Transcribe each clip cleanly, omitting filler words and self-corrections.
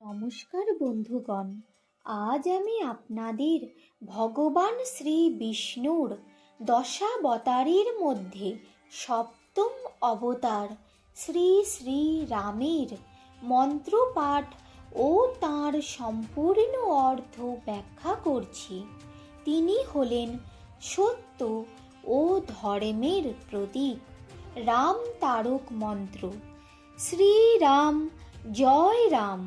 নমস্কার বন্ধুগণ, আজ আমি আপনাদের ভগবান শ্রী বিষ্ণুর দশাবতারের মধ্যে সপ্তম অবতার শ্রী শ্রী রামের মন্ত্রপাঠ ও তাঁর সম্পূর্ণ অর্থ ব্যাখ্যা করছি। তিনি হলেন সত্য ও ধর্মের প্রতীক। রাম তারক মন্ত্র। শ্রীরাম জয় রাম,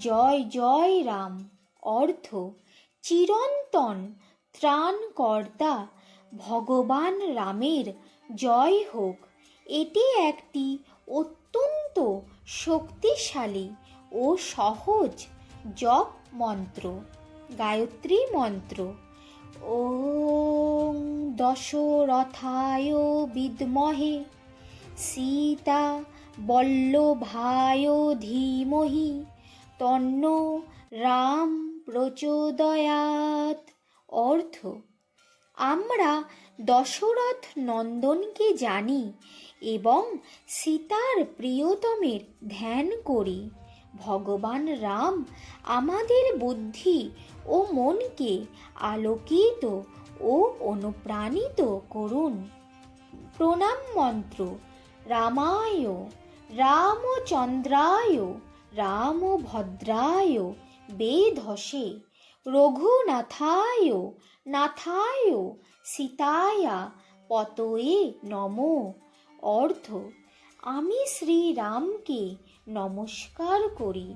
জয় জয় রাম। অর্থ: চিরন্তন ত্রাণকর্তা ভগবান রামের জয় হোক। এটি একটি অত্যন্ত শক্তিশালী ও সহজ জপ মন্ত্র। গায়ত্রী মন্ত্র। ওং দশরথায় বিদ্মহে সীতা বল্লভায় ধীমহি তন্নো রাম প্রচোদয়াৎ। অর্থ: আমরা দশরথ নন্দনকে জানি এবং সীতার প্রিয়তমের ধ্যান করি। ভগবান রাম আমাদের বুদ্ধি ও মনকে আলোকিত ও অনুপ্রাণিত করুন। প্রণাম মন্ত্র। রামায় রামচন্দ্রায় রামভদ্রায় বেধসে রঘুনাথায় নাথায় সীতায়া পতয়ে নমো। অর্থ: আমি শ্রীরামকে নমস্কার করি,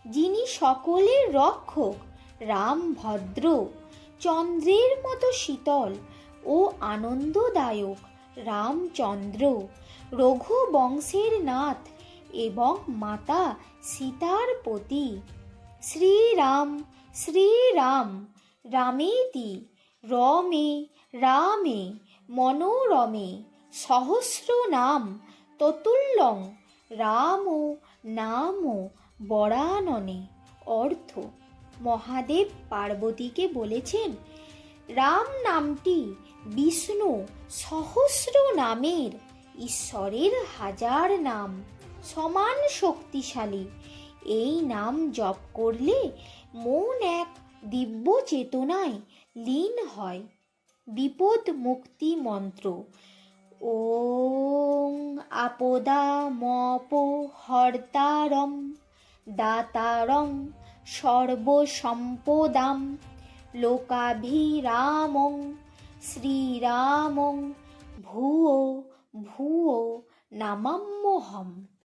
যিনি সকলের রক্ষক। রাম ভদ্র, চন্দ্রের মতো শীতল ও আনন্দদায়ক। রামচন্দ্র রঘুবংশের নাথ এবং মাতা সীতার পতি। শ্রীরাম শ্রীরাম রামেতি রমে রামে মনোরমে সহস্রনাম ততুল্যং রাম নাম বরাননে। অর্থ: মহাদেব পার্বতীকে বলেছেন, রাম নামটি বিষ্ণু সহস্র নামের ঈশ্বরের হাজার নাম সমান শক্তিশালী। এই নাম জপ করলে মন এক দিব্য চেতনায় লীন হয়। বিপদ মুক্তি মন্ত্র। ওং আপদামপহর্তারং দাতারং সর্বসম্পদাম লোকাভিরামং শ্রীরামং ভূয়ো ভূয়ো নমাম্যহম।